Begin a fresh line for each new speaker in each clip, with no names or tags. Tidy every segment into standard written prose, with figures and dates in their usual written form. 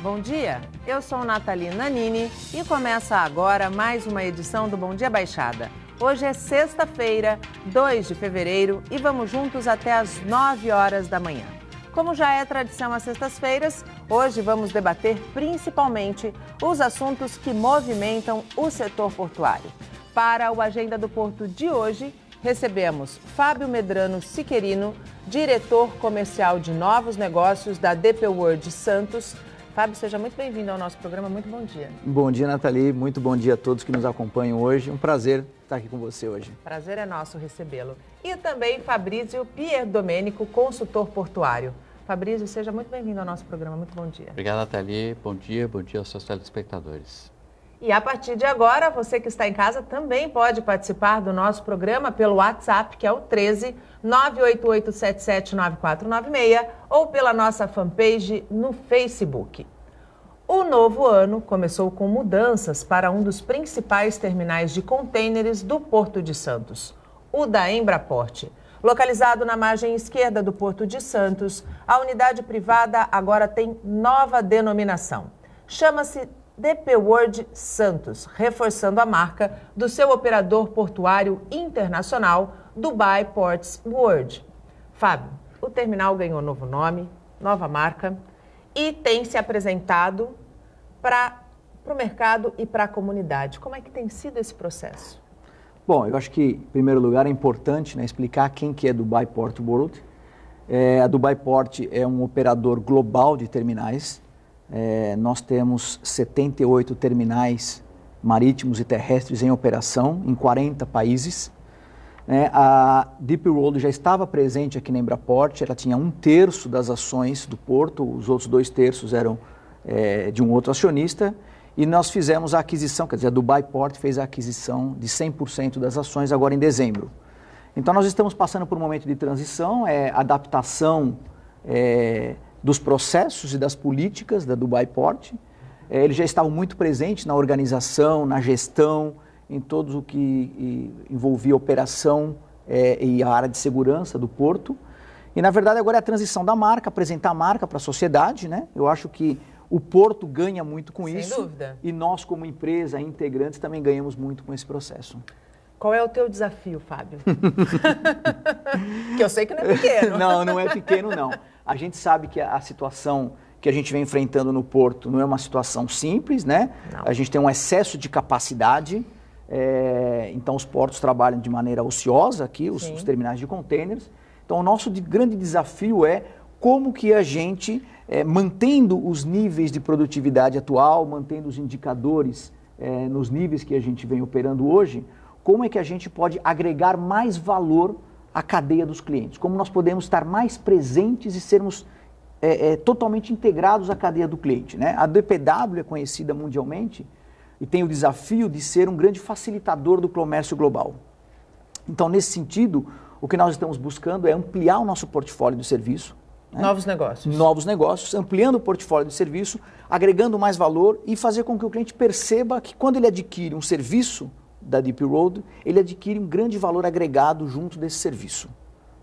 Bom dia, eu sou Nathalie Nanini e começa agora mais uma edição do Bom Dia Baixada. Hoje é sexta-feira, 2 de fevereiro e vamos juntos até às 9 horas da manhã. Como já é tradição às sextas-feiras, hoje vamos debater principalmente os assuntos que movimentam o setor portuário. Para o Agenda do Porto de hoje, recebemos Fábio Medrano Siquerino, diretor comercial de novos negócios da DP World Santos. Fábio, seja muito bem-vindo ao nosso programa. Muito bom dia.
Bom dia, Nathalie. Muito bom dia a todos que nos acompanham hoje. Um prazer estar aqui com você hoje.
Prazer é nosso recebê-lo. E também Fabrício Pierdomenico, consultor portuário. Fabrício, seja muito bem-vindo ao nosso programa. Muito bom dia.
Obrigado, Nathalie. Bom dia aos seus telespectadores.
E a partir de agora, você que está em casa também pode participar do nosso programa pelo WhatsApp, que é o 13 988779496, ou pela nossa fanpage no Facebook. O novo ano começou com mudanças para um dos principais terminais de contêineres do Porto de Santos, o da Embraport. Localizado na margem esquerda do Porto de Santos, a unidade privada agora tem nova denominação. Chama-se DP World Santos, reforçando a marca do seu operador portuário internacional, Dubai Ports World. Fábio, o terminal ganhou novo nome, nova marca e tem se apresentado para o mercado e para a comunidade. Como é que tem sido esse processo?
Bom, eu acho que, em primeiro lugar, é importante, explicar quem que é Dubai Port World. A Dubai Port é um operador global de terminais. Nós temos 78 terminais marítimos e terrestres em operação em 40 países. A DP World já estava presente aqui na Embraport, ela tinha 1/3 das ações do porto, os outros 2/3 eram de um outro acionista, e nós fizemos a aquisição, quer dizer, a Dubai Port fez a aquisição de 100% das ações agora em dezembro. Então nós estamos passando por um momento de transição, adaptação dos processos e das políticas da Dubai Port. Eles já estavam muito presentes na organização, na gestão, em tudo o que envolvia operação e a área de segurança do porto. E, na verdade, agora é a transição da marca, apresentar a marca para a sociedade, Eu acho que o porto ganha muito com isso.
Sem dúvida.
E nós, como empresa, integrantes, também ganhamos muito com esse processo.
Qual é o teu desafio, Fábio? Que eu sei que não é pequeno.
Não é pequeno, não. A gente sabe que a situação que a gente vem enfrentando no porto não é uma situação simples, Não. A gente tem um excesso de capacidade, então os portos trabalham de maneira ociosa aqui, os terminais de contêineres. Então o nosso grande desafio é como que a gente, mantendo os níveis de produtividade atual, mantendo os indicadores nos níveis que a gente vem operando hoje, como é que a gente pode agregar mais valor à cadeia dos clientes? Como nós podemos estar mais presentes e sermos totalmente integrados à cadeia do cliente, A DPW é conhecida mundialmente e tem o desafio de ser um grande facilitador do comércio global. Então, nesse sentido, o que nós estamos buscando é ampliar o nosso portfólio de serviço.
Novos negócios.
Novos negócios, ampliando o portfólio de serviço, agregando mais valor e fazer com que o cliente perceba que quando ele adquire um serviço da DP World, ele adquire um grande valor agregado junto desse serviço.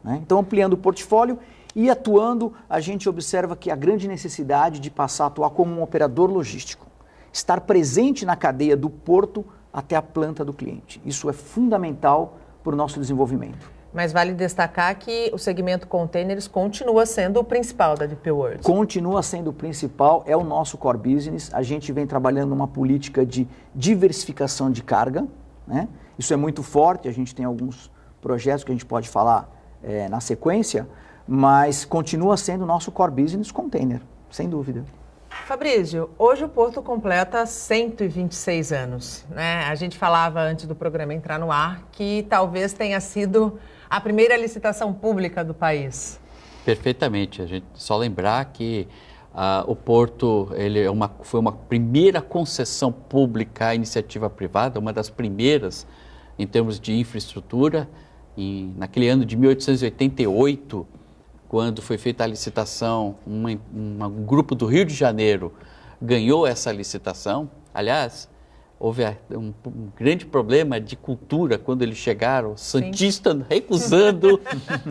Então, ampliando o portfólio e atuando, a gente observa que a grande necessidade de passar a atuar como um operador logístico, estar presente na cadeia do porto até a planta do cliente. Isso é fundamental para o nosso desenvolvimento.
Mas vale destacar que o segmento containers continua sendo o principal da DP World.
Continua sendo o principal, é o nosso core business. A gente vem trabalhando uma política de diversificação de carga, Isso é muito forte, a gente tem alguns projetos que a gente pode falar na sequência, mas continua sendo o nosso core business container, sem dúvida.
Fabrício, hoje o Porto completa 126 anos, A gente falava antes do programa entrar no ar que talvez tenha sido a primeira licitação pública do país.
Perfeitamente. A gente só lembrar que o Porto foi uma primeira concessão pública à iniciativa privada, uma das primeiras em termos de infraestrutura. Naquele ano de 1888, quando foi feita a licitação, um grupo do Rio de Janeiro ganhou essa licitação. Aliás, houve um grande problema de cultura quando eles chegaram, Santista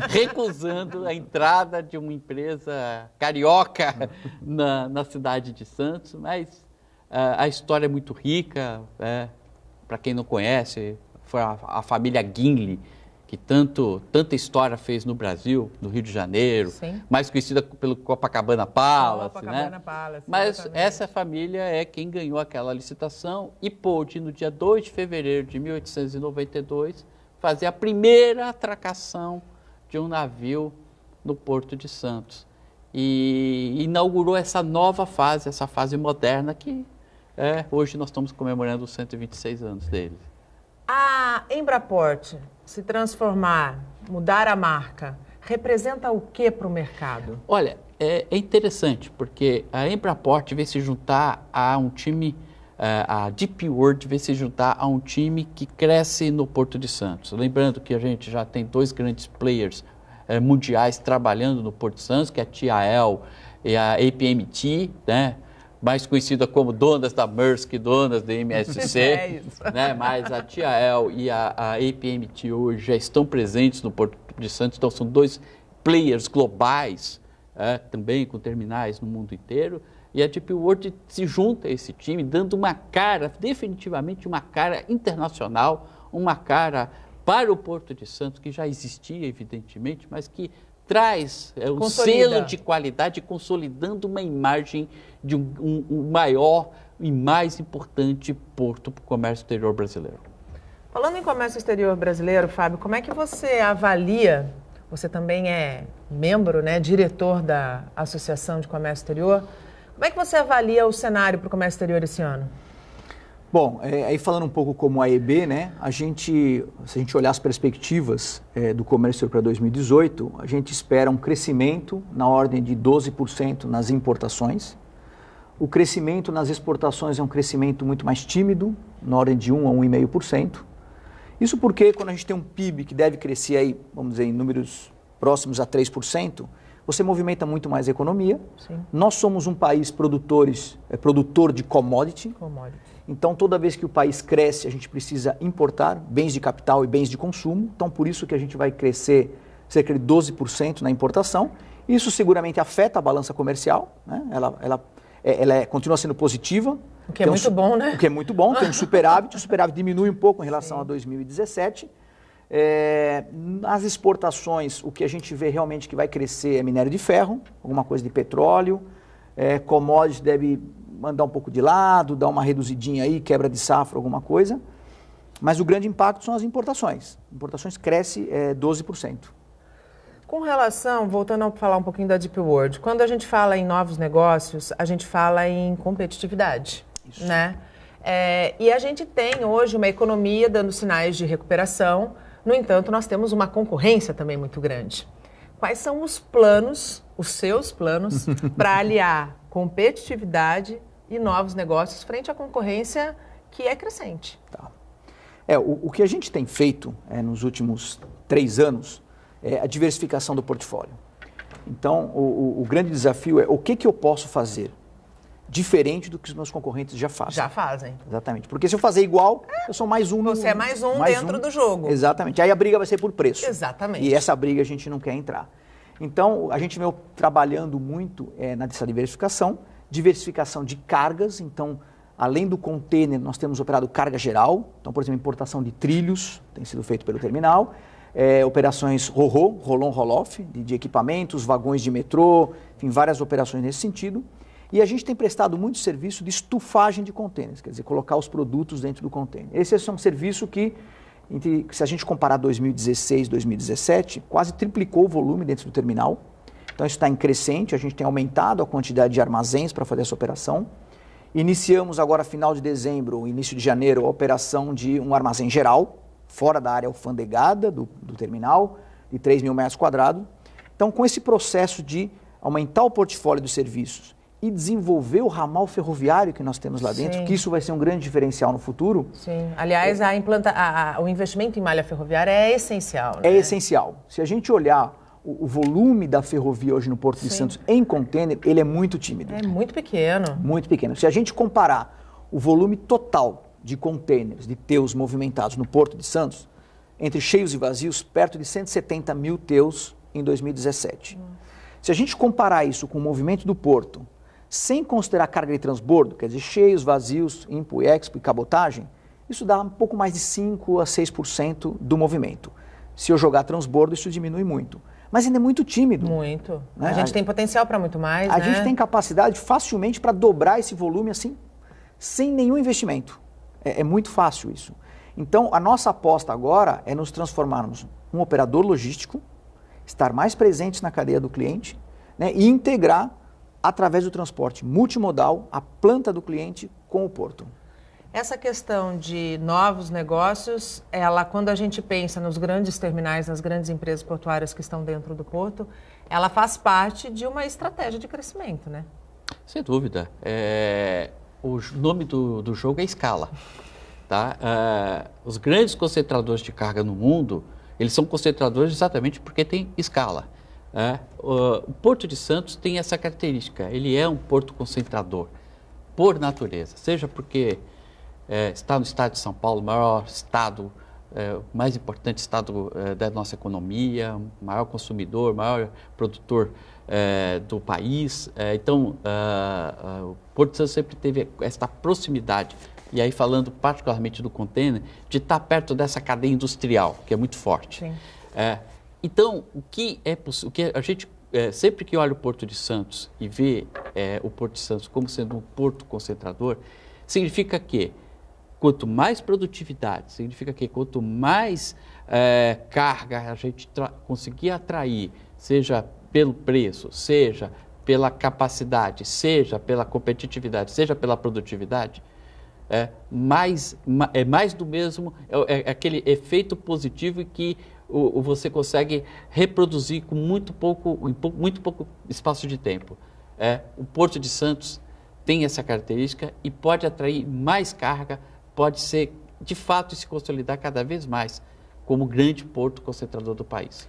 recusando a entrada de uma empresa carioca na cidade de Santos, mas a história é muito rica, para quem não conhece, foi a família Guinle, que tanta história fez no Brasil, no Rio de Janeiro, mais conhecida pelo Copacabana Palace, né? Mas essa família é quem ganhou aquela licitação e pôde, no dia 2 de fevereiro de 1892, fazer a primeira atracação de um navio no Porto de Santos. E inaugurou essa nova fase, essa fase moderna que hoje nós estamos comemorando os 126 anos dele.
A Embraport se transformar, mudar a marca, representa o que para o mercado?
Olha, é interessante, porque a Embraport veio se juntar a um time, a DP World veio se juntar a um time que cresce no Porto de Santos. Lembrando que a gente já tem 2 grandes players mundiais trabalhando no Porto de Santos, que é a TAL e a APMT, né? Mais conhecida como donas da Maersk, donas da MSC, né? Mas a TAL e a APMT hoje já estão presentes no Porto de Santos, então são 2 players globais, também com terminais no mundo inteiro, e a DP World se junta a esse time, dando uma cara, definitivamente uma cara internacional, uma cara para o Porto de Santos, que já existia, evidentemente, mas que traz um selo de qualidade, consolidando uma imagem de um maior e mais importante porto para o comércio exterior brasileiro.
Falando em comércio exterior brasileiro, Fábio, como é que você avalia, você também é membro, né, diretor da Associação de Comércio Exterior, como é que você avalia o cenário para o comércio exterior esse ano?
Bom, aí falando um pouco como AEB, né, se a gente olhar as perspectivas do comércio exterior para 2018, a gente espera um crescimento na ordem de 12% nas importações. O crescimento nas exportações é um crescimento muito mais tímido, na ordem de 1 a 1,5%. Isso porque quando a gente tem um PIB que deve crescer aí, vamos dizer, em números próximos a 3%, você movimenta muito mais a economia.
Sim.
Nós somos um país produtor de commodity. Então, toda vez que o país cresce, a gente precisa importar bens de capital e bens de consumo. Então, por isso que a gente vai crescer cerca de 12% na importação. Isso seguramente afeta a balança comercial, né? Ela continua sendo positiva.
O que é muito bom, né?
O que é muito bom, tem um superávit. O superávit diminui um pouco em relação a 2017. As exportações, o que a gente vê realmente que vai crescer é minério de ferro, alguma coisa de petróleo. Commodities deve mandar um pouco de lado, dar uma reduzidinha aí, quebra de safra, alguma coisa. Mas o grande impacto são as importações. Importações cresce 12%.
Com relação, voltando a falar um pouquinho da DP World, quando a gente fala em novos negócios, a gente fala em competitividade,
Isso.
Né? E a gente tem hoje uma economia dando sinais de recuperação, no entanto, nós temos uma concorrência também muito grande. Quais são os seus planos, para aliar competitividade e novos negócios frente à concorrência que é crescente?
Tá. O que a gente tem feito nos últimos 3 anos é a diversificação do portfólio. Então, o grande desafio é o que eu posso fazer diferente do que os meus concorrentes já fazem.
Já fazem.
Exatamente. Porque se eu fazer igual, eu sou mais um.
Você é mais um dentro do jogo.
Exatamente. Aí a briga vai ser por preço.
Exatamente.
E essa briga a gente não quer entrar. Então, a gente veio trabalhando muito nessa diversificação de cargas. Então, além do container, nós temos operado carga geral. Então, por exemplo, importação de trilhos tem sido feito pelo terminal. Operações roll-on, roll-off, de equipamentos, vagões de metrô, enfim, várias operações nesse sentido. E a gente tem prestado muito serviço de estufagem de contêineres, quer dizer, colocar os produtos dentro do container. Esse é um serviço que, se a gente comparar 2016 e 2017, quase triplicou o volume dentro do terminal. Então, isso está em crescente, a gente tem aumentado a quantidade de armazéns para fazer essa operação. Iniciamos agora, final de dezembro, início de janeiro, a operação de um armazém geral, fora da área alfandegada do terminal, de 3 mil metros quadrados. Então, com esse processo de aumentar o portfólio dos serviços e desenvolver o ramal ferroviário que nós temos lá dentro,
Sim.
que isso vai ser um grande diferencial no futuro.
Sim. Aliás, o investimento em malha ferroviária é essencial, né?
É essencial. Se a gente olhar o volume da ferrovia hoje no Porto de Santos em container, ele é muito tímido.
É muito pequeno.
Muito pequeno. Se a gente comparar o volume total de containers, de teus movimentados no Porto de Santos, entre cheios e vazios, perto de 170 mil teus em 2017. Se a gente comparar isso com o movimento do Porto, sem considerar carga de transbordo, quer dizer, cheios, vazios, IMPO, EXPO e cabotagem, isso dá um pouco mais de 5 a 6% do movimento. Se eu jogar transbordo, isso diminui muito. Mas ainda é muito tímido.
Muito.
Né?
A gente tem potencial para muito mais,
A gente tem capacidade facilmente para dobrar esse volume assim, sem nenhum investimento. É muito fácil isso. Então, a nossa aposta agora é nos transformarmos num operador logístico, estar mais presentes na cadeia do cliente, né, e integrar, através do transporte multimodal, a planta do cliente com o porto.
Essa questão de novos negócios, quando a gente pensa nos grandes terminais, nas grandes empresas portuárias que estão dentro do porto, ela faz parte de uma estratégia de crescimento, né?
Sem dúvida. O nome do jogo é escala. Tá? Os grandes concentradores de carga no mundo, eles são concentradores exatamente porque tem escala. O Porto de Santos tem essa característica, ele é um porto concentrador, por natureza, seja porque está no estado de São Paulo, o maior estado, mais importante estado da nossa economia, maior consumidor, maior produtor do país. Então, o Porto de Santos sempre teve esta proximidade, e aí falando particularmente do container, de estar perto dessa cadeia industrial, que é muito forte.
Sim.
Então, o que a gente, sempre que olha o Porto de Santos e vê o Porto de Santos como sendo um porto concentrador, significa que quanto mais produtividade, significa que quanto mais carga a gente conseguir atrair, seja pelo preço, seja pela capacidade, seja pela competitividade, seja pela produtividade, é mais do mesmo, é aquele efeito positivo que você consegue reproduzir com muito pouco espaço de tempo. O Porto de Santos tem essa característica e pode atrair mais carga, pode ser, de fato, se consolidar cada vez mais como grande porto concentrador do país.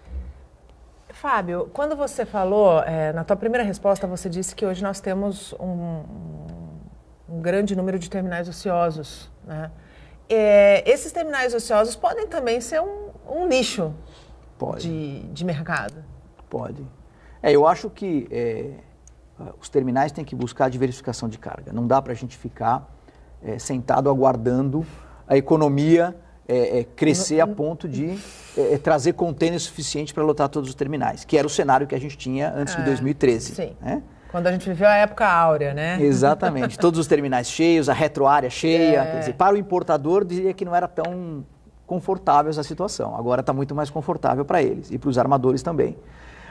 Fábio, quando você falou, na tua primeira resposta, você disse que hoje nós temos um grande número de terminais ociosos, né? Esses terminais ociosos podem também ser um nicho de mercado.
Pode. Eu acho que os terminais têm que buscar a diversificação de carga. Não dá para a gente ficar sentado aguardando a economia crescer a ponto de trazer contêiner suficiente para lotar todos os terminais, que era o cenário que a gente tinha antes de 2013.
Sim.
Né?
Quando a gente viveu a época áurea, né?
Exatamente. Todos os terminais cheios, a retroárea cheia. Quer dizer, para o importador, diria que não era tão confortável essa situação. Agora está muito mais confortável para eles e para os armadores também.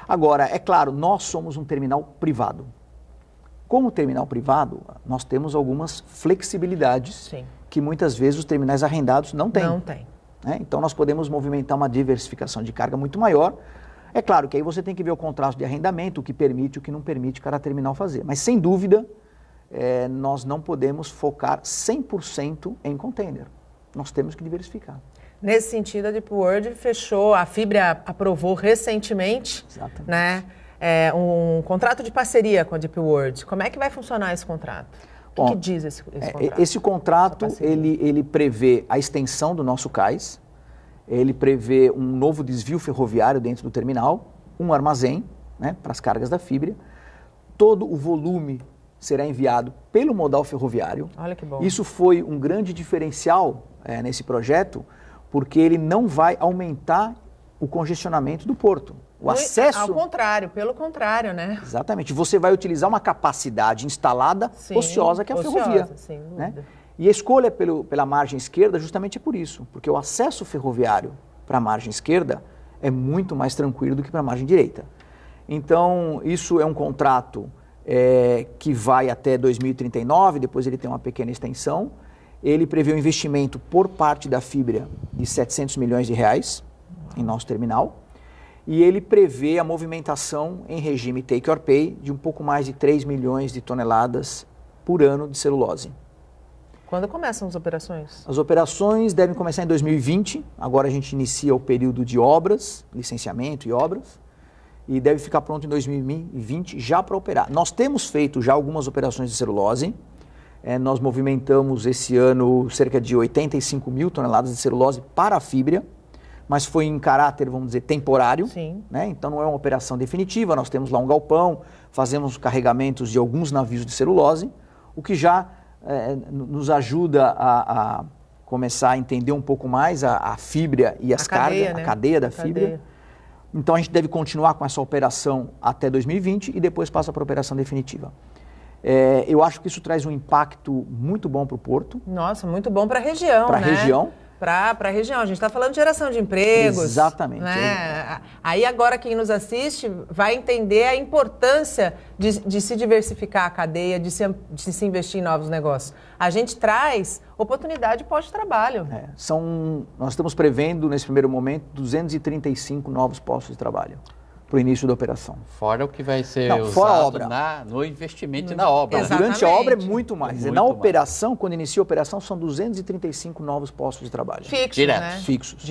Agora, é claro, nós somos um terminal privado. Como terminal privado, nós temos algumas flexibilidades
Sim.
que muitas vezes os terminais arrendados não têm.
Não tem.
Né? Então nós podemos movimentar uma diversificação de carga muito maior. É claro que aí você tem que ver o contrato de arrendamento, o que permite, o que não permite cada terminal fazer. Mas sem dúvida, nós não podemos focar 100% em container. Nós temos que diversificar.
Nesse sentido, a Deep World fechou, a Fibria aprovou recentemente, né, um contrato de parceria com a Deep World. Como é que vai funcionar esse contrato? O que diz esse contrato?
Esse contrato, ele prevê a extensão do nosso cais, ele prevê um novo desvio ferroviário dentro do terminal, um armazém, né, para as cargas da Fibria. Todo o volume será enviado pelo modal ferroviário.
Olha que bom.
Isso foi um grande diferencial nesse projeto, porque ele não vai aumentar o congestionamento do porto. O acesso...
Ao contrário, pelo contrário, né?
Exatamente. Você vai utilizar uma capacidade instalada ociosa, que é a ferrovia.
Sem dúvida.
Né? E a escolha pela margem esquerda justamente é por isso, porque o acesso ferroviário para a margem esquerda é muito mais tranquilo do que para a margem direita. Então, isso é um contrato que vai até 2039, depois ele tem uma pequena extensão. Ele prevê um investimento por parte da Fibria de 700 milhões de reais em nosso terminal. E ele prevê a movimentação em regime take or pay de um pouco mais de 3 milhões de toneladas por ano de celulose.
Quando começam as operações?
As operações devem começar em 2020. Agora a gente inicia o período de obras, licenciamento e obras. E deve ficar pronto em 2020 já para operar. Nós temos feito já algumas operações de celulose. Nós movimentamos esse ano cerca de 85 mil toneladas de celulose para a fibra, mas foi em caráter, vamos dizer, temporário.
Sim.
Né? Então não é uma operação definitiva, nós temos lá um galpão, fazemos carregamentos de alguns navios de celulose, o que já nos ajuda a começar a entender um pouco mais a fibra e as cargas,
né?
a cadeia da fibra. Então a gente deve continuar com essa operação até 2020 e depois passa para a operação definitiva. Eu acho que isso traz um impacto muito bom para o porto.
Nossa, muito bom para a região,
Para a região.
Para a região. A gente está falando de geração de empregos.
Exatamente.
Né? Aí agora quem nos assiste vai entender a importância de se diversificar a cadeia, de se investir em novos negócios. A gente traz oportunidade pós-trabalho.
Nós estamos prevendo, nesse primeiro momento, 235 novos postos de trabalho para o início da operação.
Fora o que vai ser
usado
no investimento e na obra.
Durante a obra é muito mais.
Muito
na operação, quando inicia a operação, são 235 novos postos de trabalho.
Fixos,
diretos.
né?
Fixos.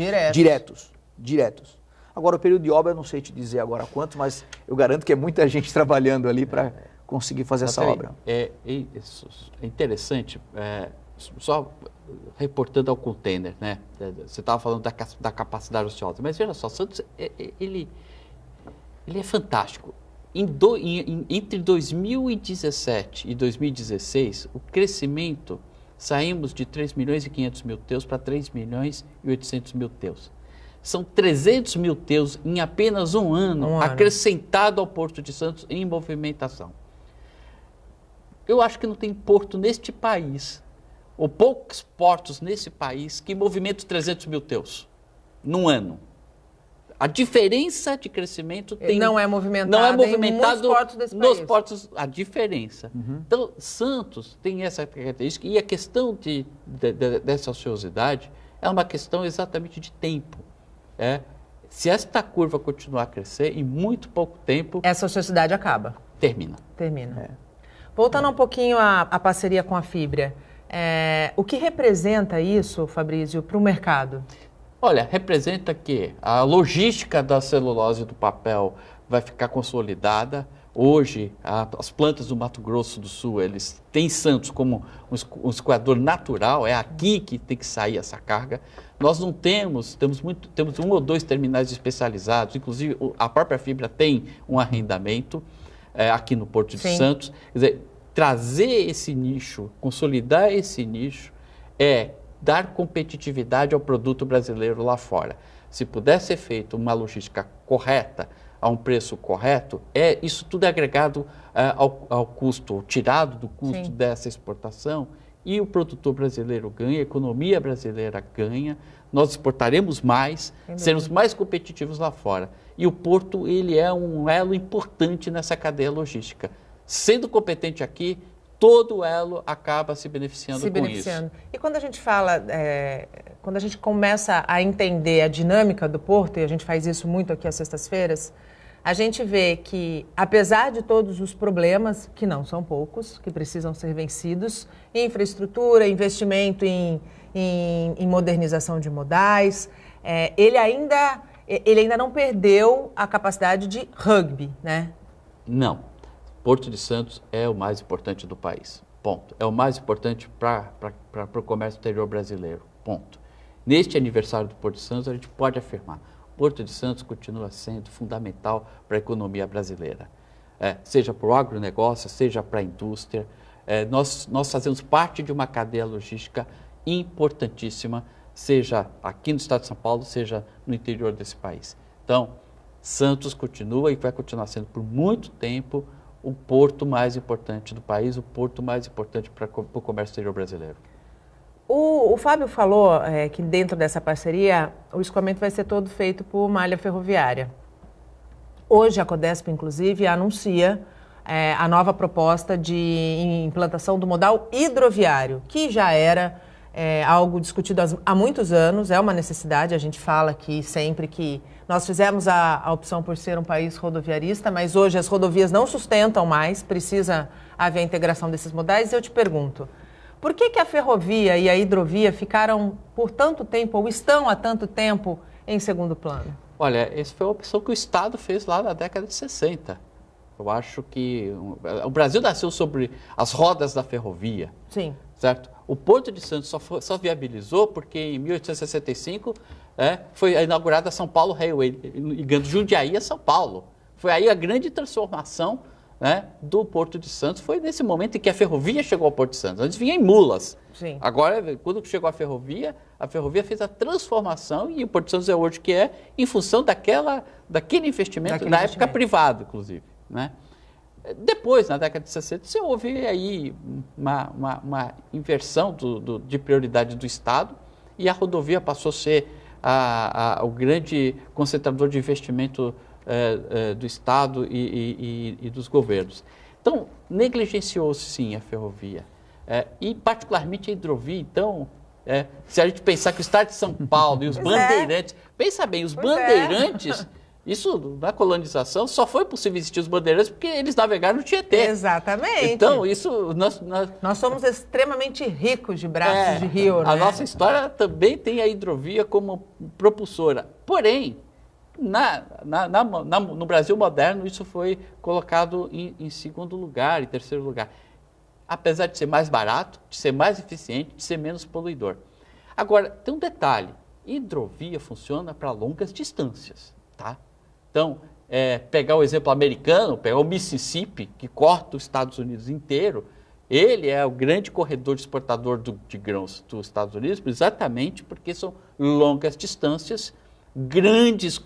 Diretos.
Agora, o período de obra, eu não sei te dizer agora quanto, mas eu garanto que é muita gente trabalhando ali para conseguir fazer essa obra.
É interessante, só reportando ao container, né? Você estava falando da capacidade ociosa, mas veja só, Santos, ele é fantástico. Entre 2017 e 2016, o crescimento, saímos de 3 milhões e 500 mil teus para 3 milhões e 800 mil teus. São 300 mil teus em apenas um ano, acrescentado ao Porto de Santos em movimentação. Eu acho que não tem porto neste país, ou poucos portos nesse país, que movimentam 300 mil teus num ano. A diferença de crescimento
não é movimentado em muitos portos desse país.
Nos portos, a diferença. Então, Santos tem essa característica, e a questão dessa ociosidade é uma questão exatamente de tempo. Se esta curva continuar a crescer, em muito pouco tempo...
essa ociosidade acaba.
Termina.
Voltando um pouquinho à parceria com a Fibria, o que representa isso, Fabrício, para o mercado?
Olha, representa que a logística da celulose e do papel vai ficar consolidada. Hoje, as plantas do Mato Grosso do Sul, eles têm Santos como um escoador natural, é aqui que tem que sair essa carga. Nós não temos 1 ou 2 terminais especializados, inclusive a própria Fibria tem um arrendamento aqui no Porto de Santos. Quer dizer, trazer esse nicho, consolidar esse nicho dar competitividade ao produto brasileiro lá fora. Se puder ser feito uma logística correta, a um preço correto, isso tudo é agregado ao custo, tirado do custo dessa exportação, e o produtor brasileiro ganha, a economia brasileira ganha, nós exportaremos mais, seremos mais competitivos lá fora. E o porto, ele é um elo importante nessa cadeia logística. Sendo competente aqui, todo elo acaba se beneficiando com isso.
E quando a gente fala, quando a gente começa a entender a dinâmica do porto, e a gente faz isso muito aqui às sextas-feiras, a gente vê que, apesar de todos os problemas, que não são poucos, que precisam ser vencidos, infraestrutura, investimento em modernização de modais, ele ainda não perdeu a capacidade de rugby, né?
Não. Porto de Santos é o mais importante do país, ponto. É o mais importante para o comércio exterior brasileiro, ponto. Neste aniversário do Porto de Santos, a gente pode afirmar, Porto de Santos continua sendo fundamental para a economia brasileira. Seja para o agronegócio, seja para a indústria. Nós fazemos parte de uma cadeia logística importantíssima, seja aqui no estado de São Paulo, seja no interior desse país. Então, Santos continua e vai continuar sendo por muito tempo o porto mais importante do país, o porto mais importante para o comércio exterior brasileiro.
O Fábio falou que dentro dessa parceria o escoamento vai ser todo feito por malha ferroviária. Hoje a Codesp, inclusive, anuncia a nova proposta de implantação do modal hidroviário, que já era algo discutido há muitos anos, é uma necessidade, a gente fala aqui sempre que nós fizemos a opção por ser um país rodoviarista, mas hoje as rodovias não sustentam mais, precisa haver a integração desses modais. E eu te pergunto, por que a ferrovia e a hidrovia ficaram por tanto tempo, ou estão há tanto tempo, em segundo plano?
Olha, essa foi a opção que o Estado fez lá na década de 60. Eu acho que o Brasil nasceu sobre as rodas da ferrovia.
Sim.
Certo? O Porto de Santos só viabilizou porque em 1865 foi inaugurada a São Paulo Railway, ligando Jundiaí a São Paulo. Foi aí a grande transformação, né, do Porto de Santos, foi nesse momento em que a ferrovia chegou ao Porto de Santos. Antes vinha em mulas.
Sim.
Agora, quando chegou a ferrovia fez a transformação e o Porto de Santos é hoje que é em função daquele investimento, na época privado, inclusive. Né? Depois, na década de 60, você houve aí uma inversão de prioridade do Estado e a rodovia passou a ser o grande concentrador de investimento do Estado e dos governos. Então, negligenciou-se sim a ferrovia. E particularmente a hidrovia, então, se a gente pensar que o Estado de São Paulo e os bandeirantes, pensa bem, os bandeirantes, isso na colonização só foi possível existir os bandeirantes porque eles navegaram no Tietê.
Exatamente.
Então, isso...
Nós somos extremamente ricos de braços de rio, né?
A nossa história também tem a hidrovia como propulsora. Porém, no Brasil moderno, isso foi colocado em segundo lugar, em terceiro lugar. Apesar de ser mais barato, de ser mais eficiente, de ser menos poluidor. Agora, tem um detalhe. Hidrovia funciona para longas distâncias, tá? Então, pegar o exemplo americano, pegar o Mississippi, que corta os Estados Unidos inteiro, ele é o grande corredor exportador de grãos dos Estados Unidos, exatamente porque são longas distâncias, grandes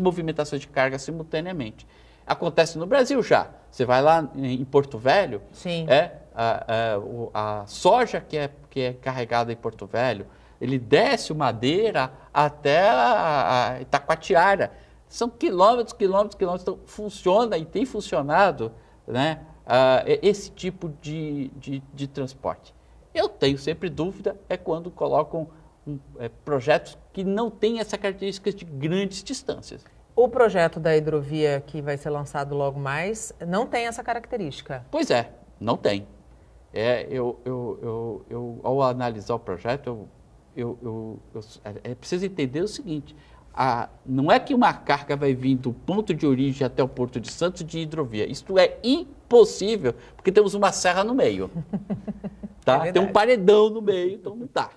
movimentações de carga simultaneamente. Acontece no Brasil já. Você vai lá em Porto Velho,
sim,
a soja que é carregada em Porto Velho, ele desce o Madeira até a Itacoatiara. São quilômetros. Então, funciona e tem funcionado, né, esse tipo de transporte. Eu tenho sempre dúvida quando colocam projetos que não têm essa característica de grandes distâncias.
O projeto da hidrovia que vai ser lançado logo mais não tem essa característica.
Pois é, não tem. Ao analisar o projeto, é preciso entender o seguinte, não é que uma carga vai vir do ponto de origem até o Porto de Santos de hidrovia. Isso é impossível, porque temos uma serra no meio. Tá? Tem um paredão no meio, então não dá.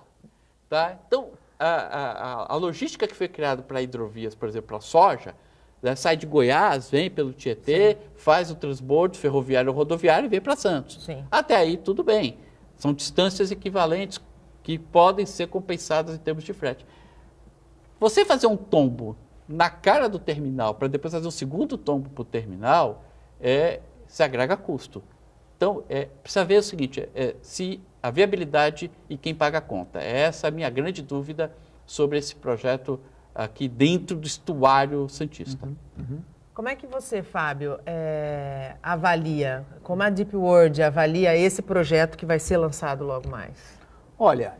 Tá? Então, a logística que foi criada para hidrovias, por exemplo, a soja, né, sai de Goiás, vem pelo Tietê, sim, faz o transbordo ferroviário ou rodoviário e vem para Santos.
Sim.
Até aí, tudo bem. São distâncias equivalentes que podem ser compensadas em termos de frete. Você fazer um tombo na cara do terminal para depois fazer um segundo tombo para o terminal, se agrega custo. Então, precisa ver o seguinte, se a viabilidade e quem paga a conta. Essa é a minha grande dúvida sobre esse projeto aqui dentro do estuário santista.
Como é que você, Fábio, avalia, como a Deep World avalia esse projeto que vai ser lançado logo mais?
Olha,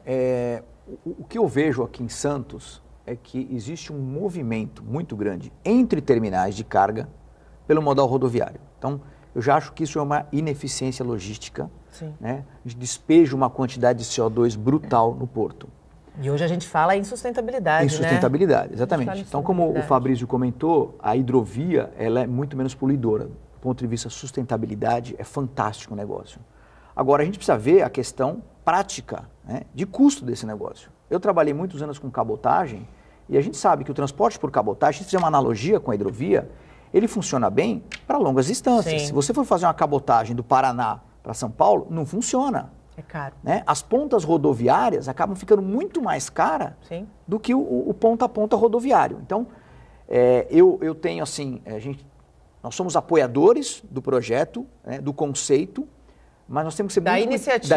o que eu vejo aqui em Santos é que existe um movimento muito grande entre terminais de carga pelo modal rodoviário. Então, eu já acho que isso é uma ineficiência logística, né? A gente despeja uma quantidade de CO2 brutal no porto.
E hoje a gente fala em sustentabilidade,
Em sustentabilidade,
né?
Exatamente. Então, como o Fabrício comentou, a hidrovia ela é muito menos poluidora. Do ponto de vista sustentabilidade, é fantástico o negócio. Agora, a gente precisa ver a questão prática, né, de custo desse negócio. Eu trabalhei muitos anos com cabotagem e a gente sabe que o transporte por cabotagem, se fizer uma analogia com a hidrovia, ele funciona bem para longas distâncias.
Sim.
Se você for fazer uma cabotagem do Paraná para São Paulo, não funciona.
É caro.
Né? As pontas rodoviárias acabam ficando muito mais caras do que o ponta a ponta rodoviário. Então, eu tenho assim, nós somos apoiadores do projeto, né, do conceito, mas nós temos que ser
da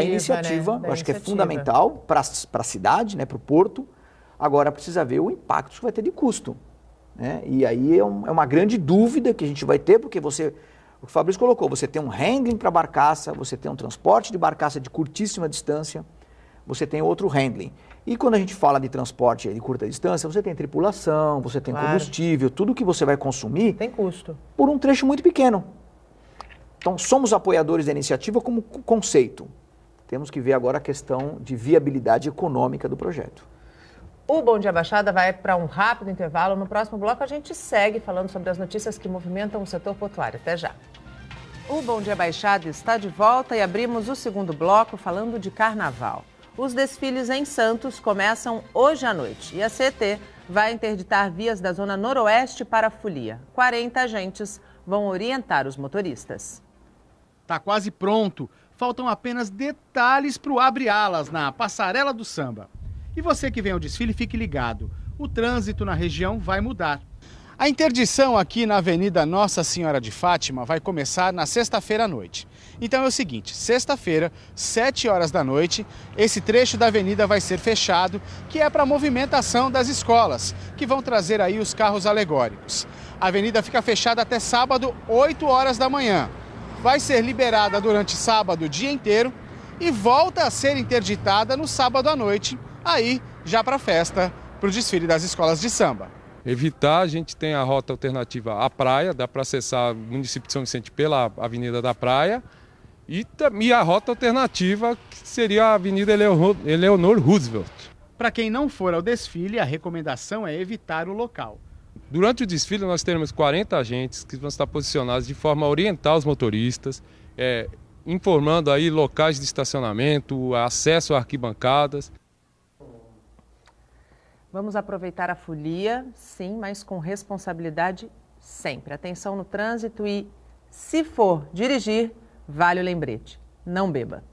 iniciativa,
né? Eu acho que é fundamental para a cidade, né, para o porto. Agora precisa ver o impacto que vai ter de custo. Né? E aí é uma grande dúvida que a gente vai ter, porque o que o Fabrício colocou, você tem um handling para barcaça, você tem um transporte de barcaça de curtíssima distância, você tem outro handling. E quando a gente fala de transporte de curta distância, você tem tripulação, você tem combustível, tudo que você vai consumir
tem custo
por um trecho muito pequeno. Então, somos apoiadores da iniciativa como conceito. Temos que ver agora a questão de viabilidade econômica do projeto.
O Bom Dia Baixada vai para um rápido intervalo. No próximo bloco a gente segue falando sobre as notícias que movimentam o setor portuário. Até já. O Bom Dia Baixada está de volta e abrimos o segundo bloco falando de carnaval. Os desfiles em Santos começam hoje à noite e a CET vai interditar vias da zona noroeste para a folia. 40 agentes vão orientar os motoristas.
Tá quase pronto. Faltam apenas detalhes para o abre-alas na Passarela do Samba. E você que vem ao desfile, fique ligado. O trânsito na região vai mudar. A interdição aqui na Avenida Nossa Senhora de Fátima vai começar na sexta-feira à noite. Então é o seguinte, sexta-feira, 7 horas da noite, esse trecho da avenida vai ser fechado, que é para a movimentação das escolas, que vão trazer aí os carros alegóricos. A avenida fica fechada até sábado, 8 horas da manhã. Vai ser liberada durante sábado o dia inteiro e volta a ser interditada no sábado à noite, aí já para a festa, para o desfile das escolas de samba.
Evitar, a gente tem a rota alternativa à praia, dá para acessar o município de São Vicente pela Avenida da Praia, e a rota alternativa que seria a Avenida Eleanor Roosevelt.
Para quem não for ao desfile, a recomendação é evitar o local.
Durante o desfile nós teremos 40 agentes que vão estar posicionados de forma a orientar os motoristas, informando aí locais de estacionamento, acesso a arquibancadas.
Vamos aproveitar a folia, sim, mas com responsabilidade sempre. Atenção no trânsito e, se for dirigir, vale o lembrete, não beba.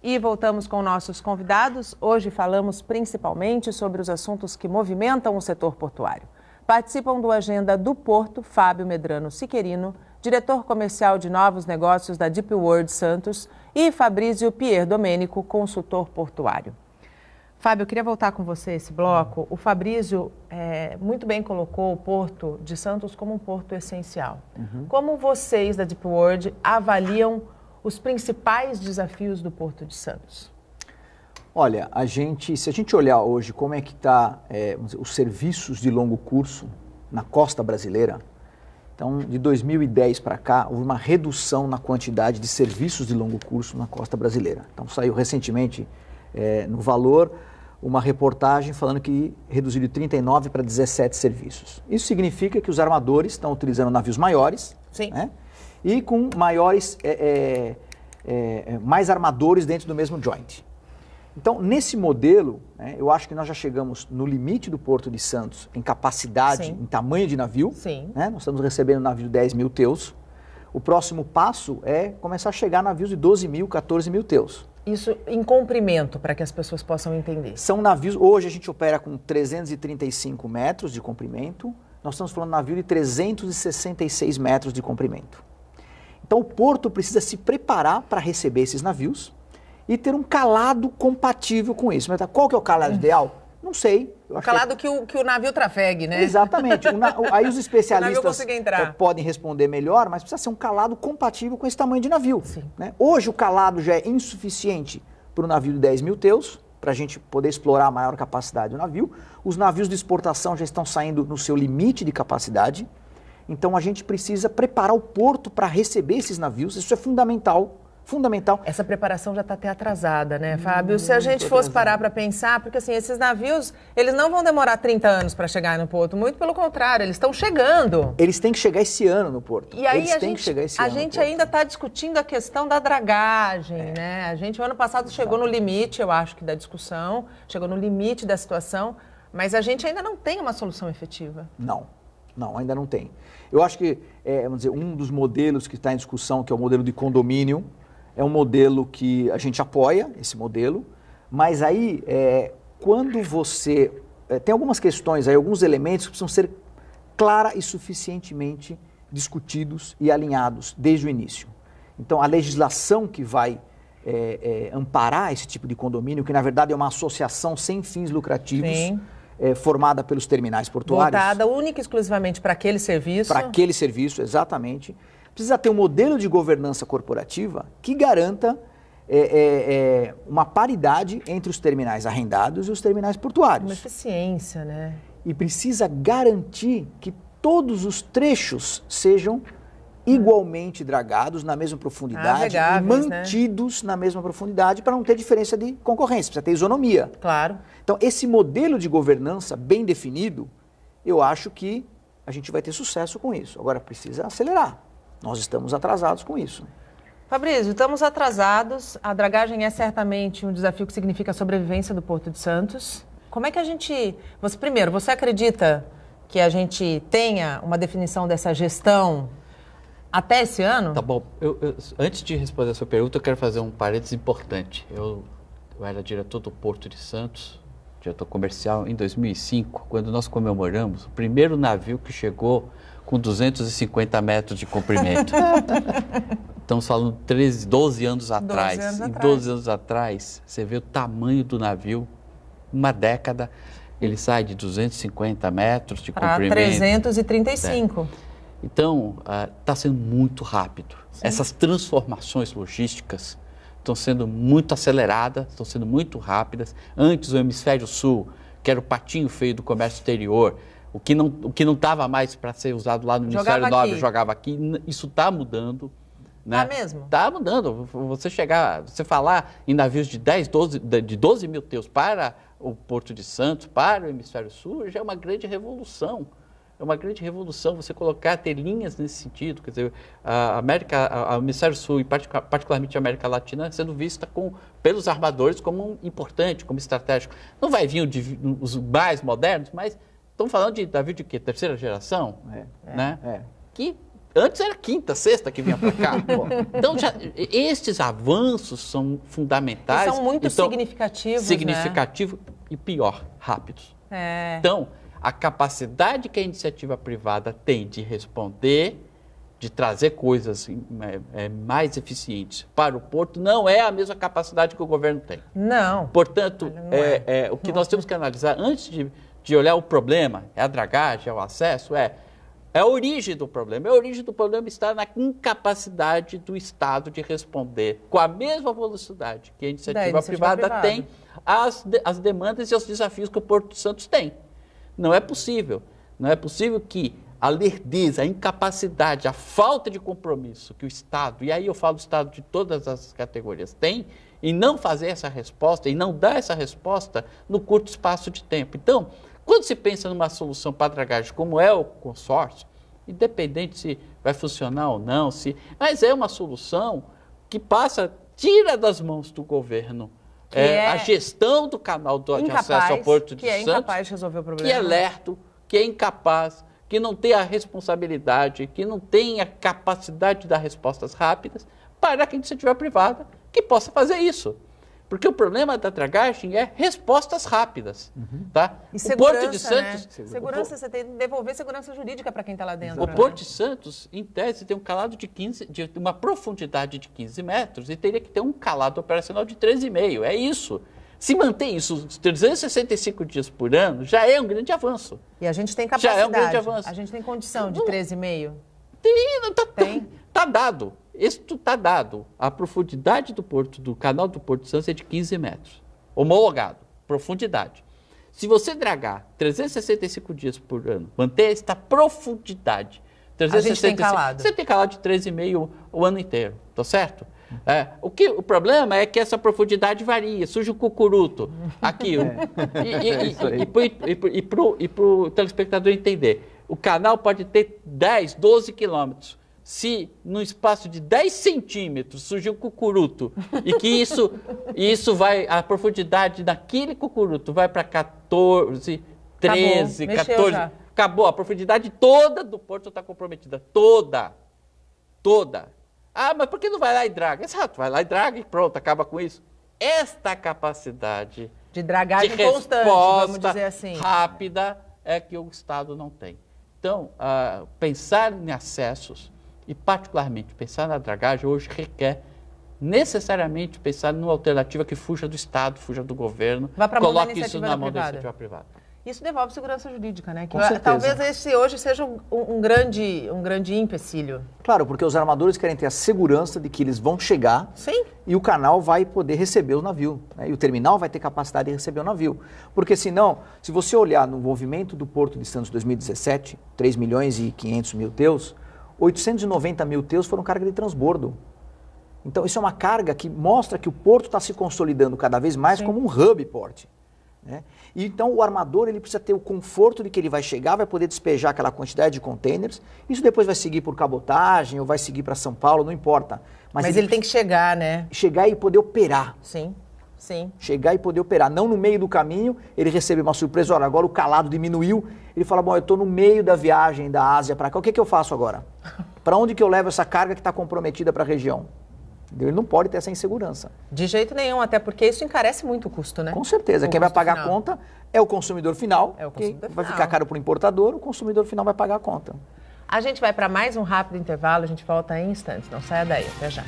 E voltamos com nossos convidados. Hoje falamos principalmente sobre os assuntos que movimentam o setor portuário. Participam do Agenda do Porto, Fábio Medrano Siquerino, diretor comercial de novos negócios da Deep World Santos, e Fabrício Pier Domênico, consultor portuário. Fábio, eu queria voltar com você esse bloco. O Fabrício muito bem colocou o Porto de Santos como um porto essencial. Como vocês da Deep World avaliam os principais desafios do Porto de Santos?
Olha, se a gente olhar hoje como é que está os serviços de longo curso na costa brasileira, então de 2010 para cá houve uma redução na quantidade de serviços de longo curso na costa brasileira. Então saiu recentemente no Valor uma reportagem falando que reduziu de 39 para 17 serviços. Isso significa que os armadores estão utilizando navios maiores, né, e com mais armadores dentro do mesmo joint. Então, nesse modelo, né, eu acho que nós já chegamos no limite do Porto de Santos em capacidade,
Sim.
em tamanho de navio.
Sim.
Né, nós estamos recebendo navio de 10 mil teus. O próximo passo é começar a chegar a navios de 12 mil, 14 mil teus.
Isso em comprimento, para que as pessoas possam entender.
São navios, hoje a gente opera com 335 metros de comprimento, nós estamos falando de navio de 366 metros de comprimento. Então o porto precisa se preparar para receber esses navios e ter um calado compatível com isso. Mas qual que é o calado ideal? Não sei.
O calado que o navio trafegue, né?
Exatamente. Aí os especialistas
entrar.
podem responder melhor, mas precisa ser um calado compatível com esse tamanho de navio.
Sim.
Né? Hoje o calado já é insuficiente para o navio de 10 mil teus, para a gente poder explorar a maior capacidade do navio. Os navios de exportação já estão saindo no seu limite de capacidade. Então a gente precisa preparar o porto para receber esses navios. Isso é fundamental.
Essa preparação já está até atrasada, né, Fábio? Se a gente fosse parar para pensar, porque assim, esses navios, eles não vão demorar 30 anos para chegar no porto, muito pelo contrário, eles estão chegando.
Eles têm que chegar esse ano no porto.
E aí a gente ainda está discutindo a questão da dragagem, né? A gente, o ano passado, chegou no limite, eu acho que da discussão, chegou no limite da situação, mas a gente ainda não tem uma solução efetiva.
Não, ainda não tem. Eu acho que, vamos dizer, um dos modelos que está em discussão, que é o modelo de condomínio, é um modelo que a gente apoia, esse modelo, mas aí, quando você... tem algumas questões aí, alguns elementos que precisam ser clara e suficientemente discutidos e alinhados desde o início. Então, a legislação que vai amparar esse tipo de condomínio, que na verdade é uma associação sem fins lucrativos, formada pelos terminais portuários.
Voltada única e exclusivamente para aquele serviço.
Para aquele serviço, exatamente. Precisa ter um modelo de governança corporativa que garanta uma paridade entre os terminais arrendados e os terminais portuários.
Uma eficiência, né?
E precisa garantir que todos os trechos sejam igualmente dragados, na mesma profundidade, e mantidos na mesma profundidade para não ter diferença de concorrência, precisa ter isonomia.
Claro.
Então, esse modelo de governança bem definido, eu acho que a gente vai ter sucesso com isso. Agora, precisa acelerar. Nós estamos atrasados com isso.
Fabrício, estamos atrasados. A dragagem é certamente um desafio que significa a sobrevivência do Porto de Santos. Como é que a gente... Primeiro, você acredita que a gente tenha uma definição dessa gestão até esse ano?
Tá bom. Antes de responder a sua pergunta, eu quero fazer um parênteses importante. Eu era diretor do Porto de Santos, diretor comercial, em 2005, quando nós comemoramos o primeiro navio que chegou com 250 metros de comprimento. Estamos falando 12 anos atrás. Em 12 anos atrás, você vê o tamanho do navio, uma década, ele sai de 250 metros de comprimento.
335.
Então, está sendo muito rápido. Sim. Essas transformações logísticas estão sendo muito aceleradas, estão sendo muito rápidas. Antes, o hemisfério sul, que era o patinho feio do comércio exterior, o que não estava mais para ser usado lá no hemisfério norte, jogava aqui. Isso está mudando. Né?
Tá mesmo?
Está mudando. Você falar em navios de 12 mil teus para o Porto de Santos, para o hemisfério sul, já é uma grande revolução. É uma grande revolução você ter linhas nesse sentido. Quer dizer, o hemisfério sul, e particularmente a América Latina, sendo vista pelos armadores como importante, como estratégico. Não vai vir os mais modernos, mas estamos falando de navio de quê? Terceira geração? Né? Que antes era quinta, sexta que vinha para cá. Então, estes avanços são fundamentais.
E são muito significativos.
Significativos, né? E pior, rápidos. Então, a capacidade que a iniciativa privada tem de responder, de trazer coisas mais eficientes para o porto, não é a mesma capacidade que o governo tem.
Não.
Portanto, o que nós temos que analisar antes de olhar o problema, é a dragagem, é o acesso, é a origem do problema. A origem do problema está na incapacidade do Estado de responder com a mesma velocidade que a iniciativa privada tem às demandas e aos desafios que o Porto de Santos tem. Não é possível. Não é possível que a lerdeza, a incapacidade, a falta de compromisso que o Estado, e aí eu falo Estado de todas as categorias, tem, em não fazer essa resposta, em não dar essa resposta no curto espaço de tempo. Então, quando se pensa numa solução para a dragagem, como é o consórcio, independente se vai funcionar ou não, mas é uma solução que tira das mãos do governo a gestão do canal de acesso ao Porto de Santos,
que é incapaz de resolver o problema,
que é lerdo, que é incapaz, que não tem a responsabilidade, que não tem a capacidade de dar respostas rápidas para a iniciativa privada que possa fazer isso. Porque o problema da dragagem é respostas rápidas. Tá?
E segurança, o Porto de Santos, né? Segurança, você tem que devolver segurança jurídica para quem está lá dentro.
O Porto de Santos, em tese, tem um calado de uma profundidade de 15 metros e teria que ter um calado operacional de 13,5. É isso. Se mantém isso 365 dias por ano, já é um grande avanço.
E a gente tem capacidade.
Já é um grande avanço.
A gente tem condição de 13,5?
Tem. Está dado. Isso está dado. A profundidade do canal do Porto de Santos é de 15 metros. Homologado. Profundidade. Se você dragar 365 dias por ano, manter esta profundidade,
a gente tem calado.
Você tem calado de 13,5 o ano inteiro. Tá certo? O problema é que essa profundidade varia. Surge o cucuruto. Aqui. E para o telespectador entender, o canal pode ter 10, 12 quilômetros. Se no espaço de 10 centímetros surgir um cucuruto e que isso vai, a profundidade daquele cucuruto vai para 14, 13, 14. Acabou, a profundidade toda do porto está comprometida. Toda. Ah, mas por que não vai lá e draga? Exato, vai lá e draga e pronto, acaba com isso. Esta capacidade
de dragagem constante, vamos dizer assim,
rápida, é que o Estado não tem. Então, pensar em acessos, e particularmente pensar na dragagem, hoje requer necessariamente pensar numa alternativa que fuja do Estado, fuja do governo, coloque isso na mão da iniciativa privada.
Isso devolve segurança jurídica, né?
Com certeza.
Talvez esse hoje seja um grande empecilho.
Claro, porque os armadores querem ter a segurança de que eles vão chegar.
Sim.
E o canal vai poder receber o navio, né? E o terminal vai ter capacidade de receber o navio. Porque senão, se você olhar no movimento do Porto de Santos 2017, 3 milhões e 500 mil teus, 890 mil teus foram carga de transbordo. Então, isso é uma carga que mostra que o porto está se consolidando cada vez mais como um hub port. Né? E então, o armador ele precisa ter o conforto de que ele vai chegar, vai poder despejar aquela quantidade de containers. Isso depois vai seguir por cabotagem ou vai seguir para São Paulo, não importa.
Mas ele tem que chegar, né?
Chegar e poder operar.
Sim, sim.
Chegar e poder operar. Não no meio do caminho, ele recebe uma surpresa. Olha, agora o calado diminuiu. Ele fala, bom, eu estou no meio da viagem da Ásia para cá. O que eu faço agora? Para onde que eu levo essa carga que está comprometida para a região? Ele não pode ter essa insegurança.
De jeito nenhum, até porque isso encarece muito o custo, né?
Com certeza. Quem vai pagar a conta é o consumidor final.
É o consumidor
vai
final.
ficar caro para o importador, o consumidor final vai pagar a conta.
A gente vai para mais um rápido intervalo, a gente volta em instantes. Não saia daí, até já.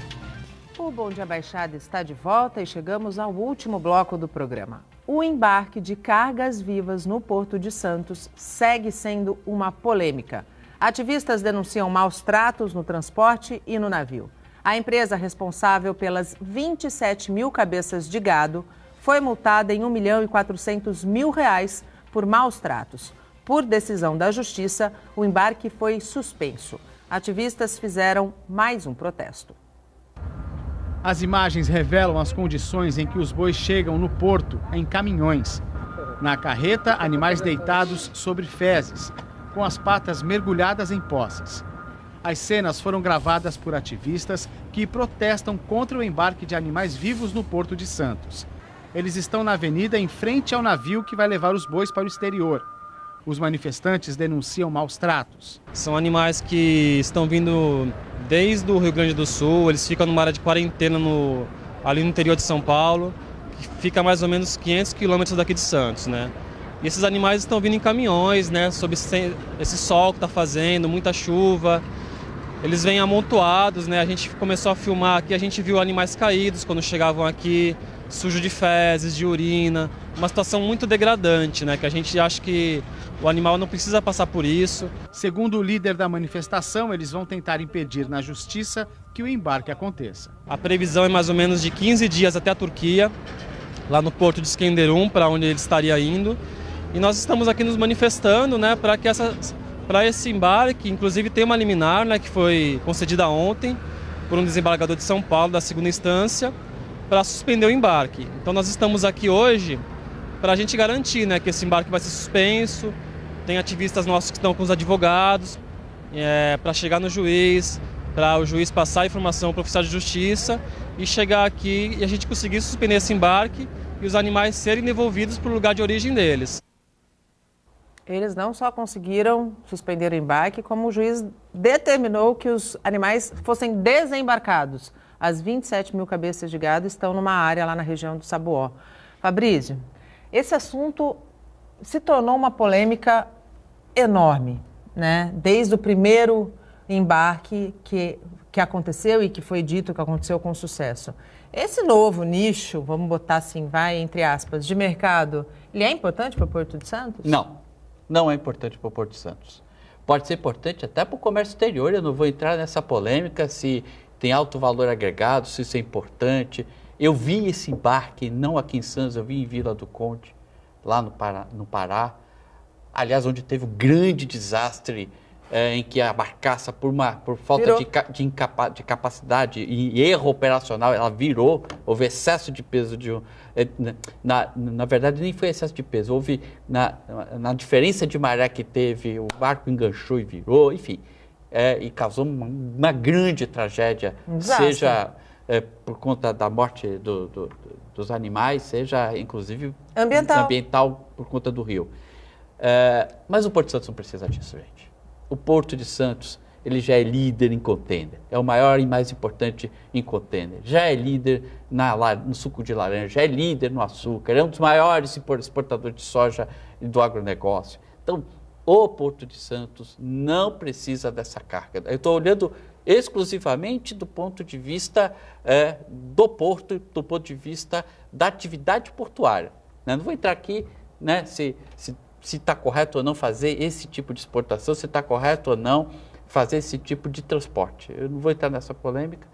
O Bom Dia Baixada está de volta e chegamos ao último bloco do programa. O embarque de cargas vivas no Porto de Santos segue sendo uma polêmica. Ativistas denunciam maus tratos no transporte e no navio. A empresa responsável pelas 27 mil cabeças de gado foi multada em R$ 1.400.000 por maus tratos. Por decisão da Justiça, o embarque foi suspenso. Ativistas fizeram mais um protesto.
As imagens revelam as condições em que os bois chegam no porto, em caminhões. Na carreta, animais deitados sobre fezes, com as patas mergulhadas em poças. As cenas foram gravadas por ativistas que protestam contra o embarque de animais vivos no Porto de Santos. Eles estão na avenida em frente ao navio que vai levar os bois para o exterior. Os manifestantes denunciam maus tratos.
São animais que estão vindo desde o Rio Grande do Sul, eles ficam numa área de quarentena ali no interior de São Paulo, que fica a mais ou menos 500 quilômetros daqui de Santos, né? E esses animais estão vindo em caminhões, né? Sob esse sol que está fazendo, muita chuva. Eles vêm amontoados, né? A gente começou a filmar aqui, a gente viu animais caídos quando chegavam aqui, sujo de fezes, de urina. Uma situação muito degradante, né? Que a gente acha que o animal não precisa passar por isso.
Segundo o líder da manifestação, eles vão tentar impedir na justiça que o embarque aconteça.
A previsão é mais ou menos de 15 dias até a Turquia, lá no porto de Iskenderun, para onde ele estaria indo. E nós estamos aqui nos manifestando, né? Para esse embarque, inclusive tem uma liminar, né, que foi concedida ontem por um desembargador de São Paulo, da segunda instância, para suspender o embarque. Então nós estamos aqui hoje para a gente garantir, né, que esse embarque vai ser suspenso. Tem ativistas nossos que estão com os advogados, para chegar no juiz, para o juiz passar a informação para o oficial de justiça e chegar aqui e a gente conseguir suspender esse embarque e os animais serem devolvidos para o lugar de origem deles.
Eles não só conseguiram suspender o embarque, como o juiz determinou que os animais fossem desembarcados. As 27 mil cabeças de gado estão numa área lá na região do Sabuó. Fabrício, esse assunto se tornou uma polêmica enorme, né? Desde o primeiro embarque que aconteceu e que foi dito que aconteceu com sucesso. Esse novo nicho, vamos botar assim, vai, entre aspas, de mercado, ele é importante para o Porto de Santos?
Não é importante para o Porto de Santos. Pode ser importante até para o comércio exterior, eu não vou entrar nessa polêmica se tem alto valor agregado, se isso é importante. Eu vi esse embarque, não aqui em Santos, eu vi em Vila do Conde, lá no Pará. Aliás, onde teve um grande desastre em que a barcaça, por falta de capacidade e erro operacional, ela virou, houve excesso de peso na verdade, nem foi excesso de peso, houve na diferença de maré que teve, o barco enganchou e virou, enfim, e causou uma grande tragédia, seja por conta da morte dos animais, seja inclusive ambiental por conta do rio. Mas o Porto de Santos não precisa disso, gente. O Porto de Santos, ele já é líder em container, é o maior e mais importante em container, já é líder no suco de laranja, já é líder no açúcar, é um dos maiores exportadores de soja e do agronegócio. Então, o Porto de Santos não precisa dessa carga. Eu estou olhando exclusivamente do ponto de vista do porto, do ponto de vista da atividade portuária. Não vou entrar aqui, né, se está correto ou não fazer esse tipo de exportação, se está correto ou não fazer esse tipo de transporte. Eu não vou entrar nessa polêmica,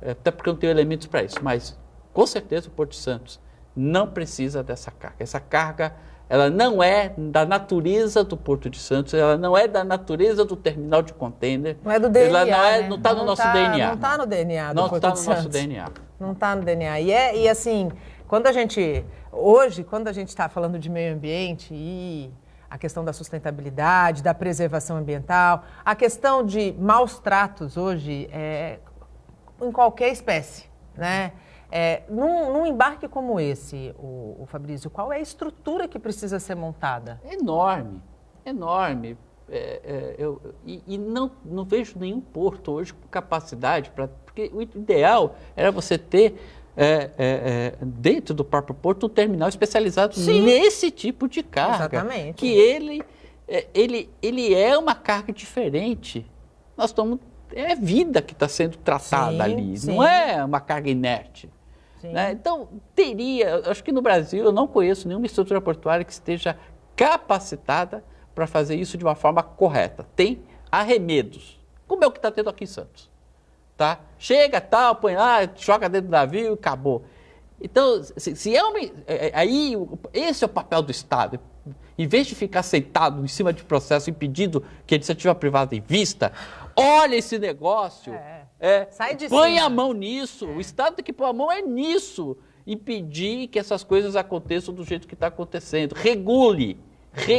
até porque eu não tenho elementos para isso, mas com certeza o Porto de Santos não precisa dessa carga. Essa carga ela não é da natureza do Porto de Santos, ela não é da natureza do terminal de container.
Não é do DNA,
ela
né?
não está no nosso DNA.
Não está no DNA do Porto de Santos.
Não está no nosso DNA.
Não está no DNA. E assim, quando a gente está falando de meio ambiente e a questão da sustentabilidade, da preservação ambiental, a questão de maus tratos hoje em qualquer espécie, né? Num embarque como esse, o Fabrício, qual é a estrutura que precisa ser montada?
Enorme, enorme. E não vejo nenhum porto hoje com capacidade porque o ideal era você ter dentro do próprio porto um terminal especializado nesse tipo de carga.
Exatamente.
Que ele é uma carga diferente. Nós estamos é vida que está sendo tratada ali, não é uma carga inerte. Né? Então, acho que no Brasil eu não conheço nenhuma estrutura portuária que esteja capacitada para fazer isso de uma forma correta. Tem arremedos, como é o que está tendo aqui em Santos. Tá? Chega, tal, põe lá, joga dentro do navio e acabou. Então, aí esse é o papel do Estado. Em vez de ficar sentado em cima de processo impedindo que a iniciativa privada invista, olha esse negócio,
sai de
põe
cima.
a mão nisso. O Estado tem que pôr a mão nisso. Impedir que essas coisas aconteçam do jeito que está acontecendo. Regule.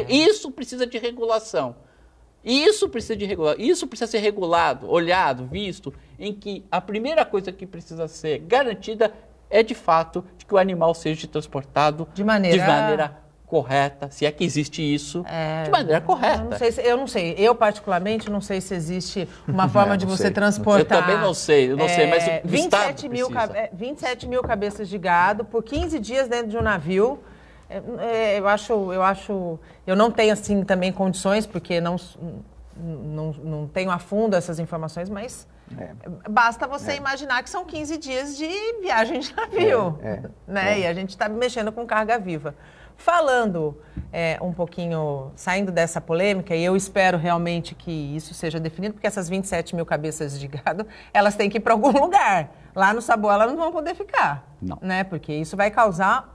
Isso precisa de regulação. Isso precisa ser regulado, olhado, visto, em que a primeira coisa que precisa ser garantida é, de fato, de que o animal seja transportado de maneira correta, se é que existe isso, de maneira correta.
Eu particularmente não sei se existe uma forma de você transportar.
Eu também não sei, mas o
27 mil cabeças de gado por 15 dias dentro de um navio. Eu não tenho assim também condições, porque não tenho a fundo essas informações, mas basta você imaginar que são 15 dias de viagem de navio, né? E a gente está mexendo com carga viva. Falando um pouquinho, saindo dessa polêmica, e eu espero realmente que isso seja definido, porque essas 27 mil cabeças de gado, elas têm que ir para algum lugar. Lá no Saboá elas não vão poder ficar, né? Porque isso vai causar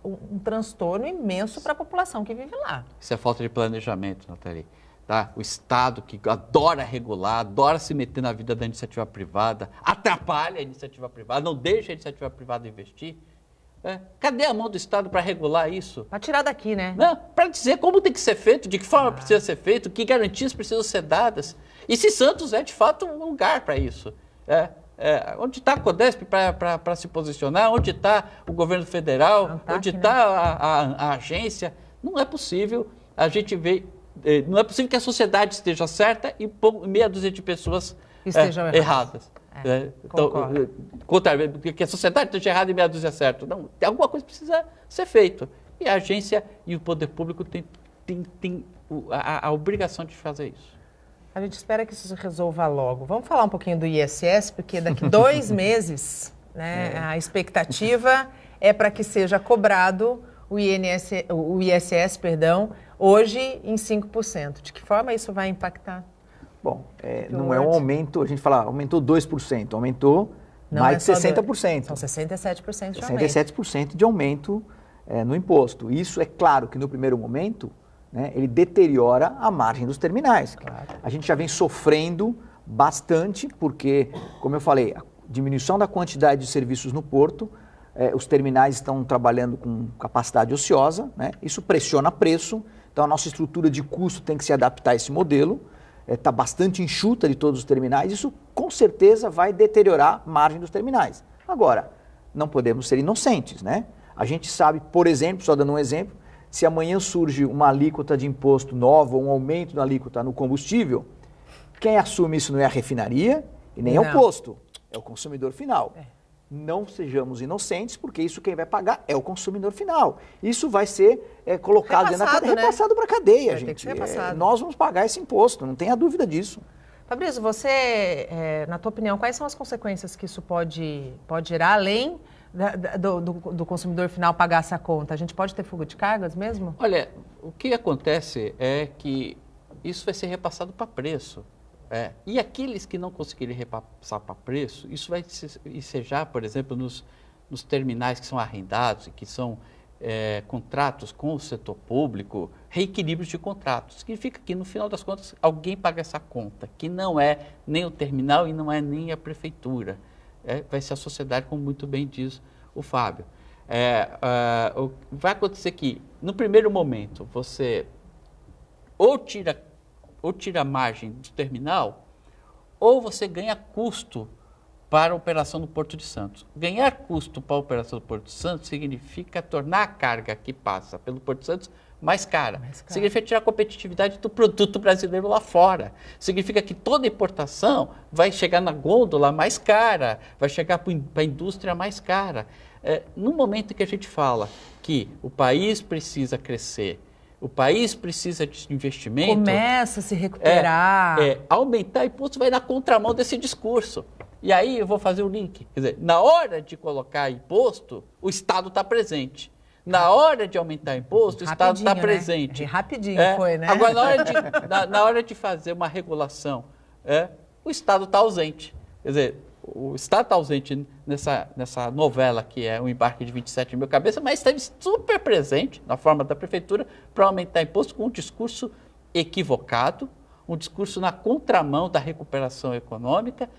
um transtorno imenso para a população que vive lá.
Isso é falta de planejamento, Nathalie. Tá? O Estado, que adora regular, adora se meter na vida da iniciativa privada, atrapalha a iniciativa privada, não deixa a iniciativa privada investir. Cadê a mão do Estado para regular isso?
Para tirar daqui, né?
Para dizer como tem que ser feito, de que forma precisa ser feito, que garantias precisam ser dadas. E se Santos é, de fato, um lugar para isso. Onde está a Codesp para se posicionar? Onde está o governo federal? Onde está a agência? Não é possível a gente ver... Não é possível que a sociedade esteja certa e meia dúzia de pessoas estejam erradas. Que a sociedade esteja errada e meia dúzia certa. Não, alguma coisa precisa ser feita. E a agência e o poder público têm a obrigação de fazer isso.
A gente espera que isso se resolva logo. Vamos falar um pouquinho do ISS, porque daqui 2 meses, né, a expectativa é para que seja cobrado o ISS, hoje em 5%. De que forma isso vai impactar?
Bom, não é um aumento, a gente fala, aumentou 2%, aumentou mais de 60%.
São 67% de aumento.
67% de aumento no imposto. Isso é claro que no primeiro momento, né, ele deteriora a margem dos terminais. Claro. A gente já vem sofrendo bastante porque, como eu falei, a diminuição da quantidade de serviços no porto, os terminais estão trabalhando com capacidade ociosa, né? Isso pressiona preço, então a nossa estrutura de custo tem que se adaptar a esse modelo, está bastante enxuta de todos os terminais, isso com certeza vai deteriorar a margem dos terminais. Agora, não podemos ser inocentes, né? A gente sabe, por exemplo, só dando um exemplo, se amanhã surge uma alíquota de imposto nova, um aumento da alíquota no combustível, quem assume isso não é a refinaria e nem é o posto, é o consumidor final. Não sejamos inocentes, porque isso quem vai pagar é o consumidor final. Isso vai ser colocado dentro da cadeia, repassado para a cadeia, gente. Nós vamos pagar esse imposto, não tenha dúvida disso.
Fabrício, você, na tua opinião, quais são as consequências que isso pode gerar, além do consumidor final pagar essa conta? A gente pode ter fuga de cargas mesmo?
Olha, o que acontece é que isso vai ser repassado para preço. E aqueles que não conseguirem repassar para preço, isso vai ensejar, por exemplo, nos terminais que são arrendados e que são contratos com o setor público, reequilíbrios de contratos. Significa que, no final das contas, alguém paga essa conta, que não é nem o terminal e não é nem a prefeitura. Vai ser a sociedade, como muito bem diz o Fábio. Vai acontecer que, no primeiro momento, você ou tira a margem do terminal, ou você ganha custo para a operação do Porto de Santos. Ganhar custo para a operação do Porto de Santos significa tornar a carga que passa pelo Porto de Santos mais cara. Significa tirar a competitividade do produto brasileiro lá fora. Significa que toda importação vai chegar na gôndola mais cara, vai chegar para a indústria mais cara. No momento que a gente fala que o país precisa crescer, o país precisa de investimento...
Começa a se recuperar.
Aumentar imposto vai na contramão desse discurso. E aí eu vou fazer o link. Quer dizer, na hora de colocar imposto, o Estado está presente. Na hora de aumentar imposto, o Estado está presente.
Né? Rapidinho foi, né?
Agora, na hora de fazer uma regulação, o Estado está ausente. Quer dizer, o Estado está ausente nessa novela que é um embarque de 27 mil cabeças, mas esteve super presente na forma da Prefeitura para aumentar imposto com um discurso equivocado, um discurso na contramão da recuperação econômica.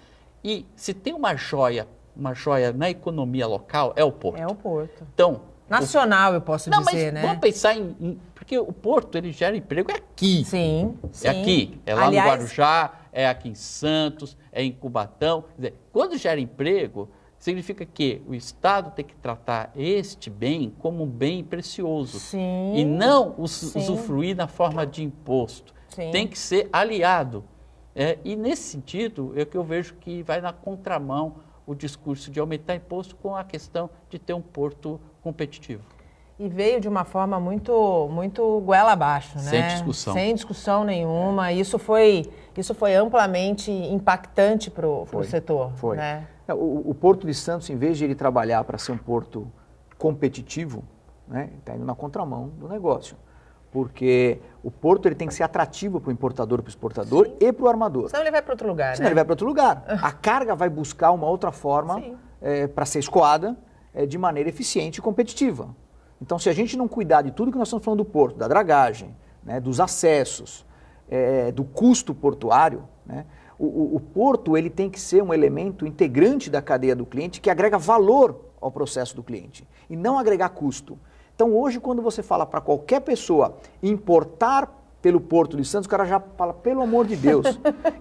E se tem uma joia na economia local, é o Porto.
É o Porto.
Então,
nacional, eu posso dizer, né?
Vamos pensar porque o Porto, ele gera emprego aqui.
Sim.
É aqui, lá no Guarujá, é aqui em Santos, é em Cubatão. Quer dizer, quando gera emprego, significa que o Estado tem que tratar este bem como um bem precioso.
Sim.
E não usufruir na forma de imposto.
Sim.
Tem que ser aliado. E nesse sentido, é que eu vejo que vai na contramão o discurso de aumentar imposto com a questão de ter um porto competitivo.
E veio de uma forma muito goela abaixo, né?
Sem discussão.
Sem discussão nenhuma. Isso foi amplamente impactante para o setor.
Foi.
Né?
O Porto de Santos, em vez de ele trabalhar para ser um porto competitivo, né, está indo na contramão do negócio. Porque o porto ele tem que ser atrativo para o importador, para o exportador. Sim. E para o armador.
Senão ele vai para outro lugar,
Senão ele vai para outro lugar. A carga vai buscar uma outra forma para ser escoada de maneira eficiente e competitiva. Então, se a gente não cuidar de tudo que nós estamos falando do porto, da dragagem, né, dos acessos, do custo portuário, né, o porto ele tem que ser um elemento integrante da cadeia do cliente que agrega valor ao processo do cliente e não agregar custo. Então, hoje, quando você fala para qualquer pessoa importar pelo Porto de Santos, o cara já fala, pelo amor de Deus,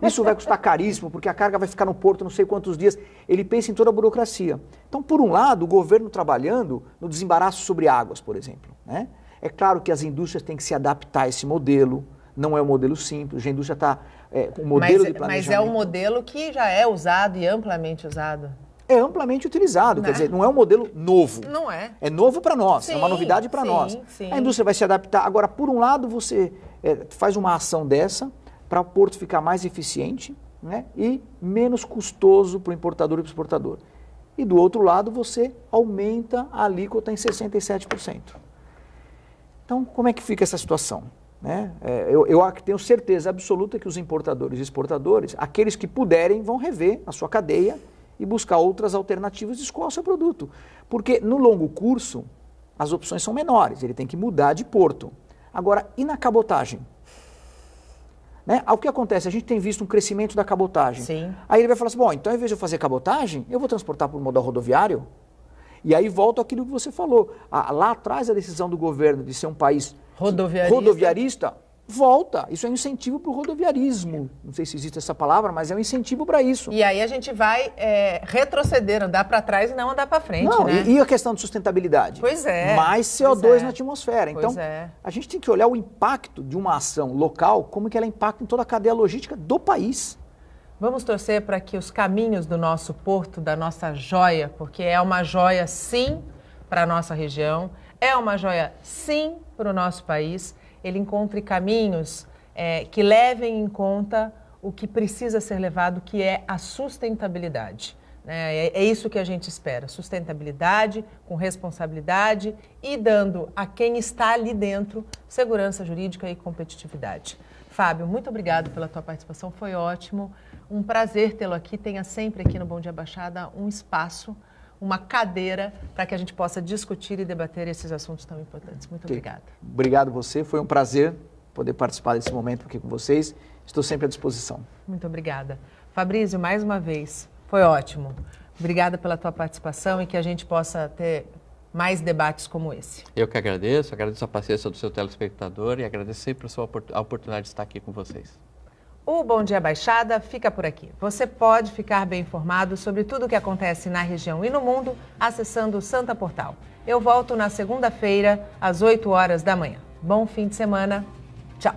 isso vai custar caríssimo, porque a carga vai ficar no porto não sei quantos dias. Ele pensa em toda a burocracia. Então, por um lado, o governo trabalhando no desembaraço sobre águas, por exemplo. Né? É claro que as indústrias têm que se adaptar a esse modelo, não é um modelo simples, a indústria está com um modelo de planejamento.
Mas é um modelo que já é usado e amplamente usado.
É amplamente utilizado, quer dizer, não é um modelo novo.
Não é.
É novo para nós,
sim,
é uma novidade para nós.
Sim.
A indústria vai se adaptar. Agora, por um lado, você faz uma ação dessa para o porto ficar mais eficiente, né, e menos custoso para o importador e para o exportador. E do outro lado, você aumenta a alíquota em 67%. Então, como é que fica essa situação? Né? Eu tenho certeza absoluta que os importadores e exportadores, aqueles que puderem, vão rever a sua cadeia e buscar outras alternativas de escoar o seu produto. Porque no longo curso, as opções são menores, ele tem que mudar de porto. Agora, e na cabotagem? Né? O que acontece? A gente tem visto um crescimento da cabotagem.
Sim.
Aí ele vai falar assim, bom, então ao invés de eu fazer cabotagem, eu vou transportar por modal rodoviário? E aí volta aquilo que você falou. Lá atrás a decisão do governo de ser um país rodoviarista volta. Isso é um incentivo para o rodoviarismo. Não sei se existe essa palavra, mas é um incentivo para isso.
E aí a gente vai retroceder, andar para trás e não andar para frente,
não,
né?
E a questão de sustentabilidade?
Pois é.
Mais CO2 na atmosfera. Então,
é.
A gente tem que olhar o impacto de uma ação local, como que ela impacta em toda a cadeia logística do país.
Vamos torcer para que os caminhos do nosso porto, da nossa joia, porque é uma joia sim para a nossa região, é uma joia sim para o nosso país, ele encontre caminhos que levem em conta o que precisa ser levado, que é a sustentabilidade. É isso que a gente espera, sustentabilidade com responsabilidade e dando a quem está ali dentro segurança jurídica e competitividade. Fábio, muito obrigado pela tua participação, foi ótimo, um prazer tê-lo aqui, tenha sempre aqui no Bom Dia Baixada um espaço uma cadeira para que a gente possa discutir e debater esses assuntos tão importantes. Muito obrigada.
Obrigado você, foi um prazer poder participar desse momento aqui com vocês. Estou sempre à disposição.
Muito obrigada. Fabrício, mais uma vez, foi ótimo. Obrigada pela tua participação e que a gente possa ter mais debates como esse.
Eu que agradeço a paciência do seu telespectador e agradeço sempre a oportunidade de estar aqui com vocês.
O Bom Dia Baixada fica por aqui. Você pode ficar bem informado sobre tudo o que acontece na região e no mundo acessando o Santa Portal. Eu volto na segunda-feira, às 8 horas da manhã. Bom fim de semana. Tchau.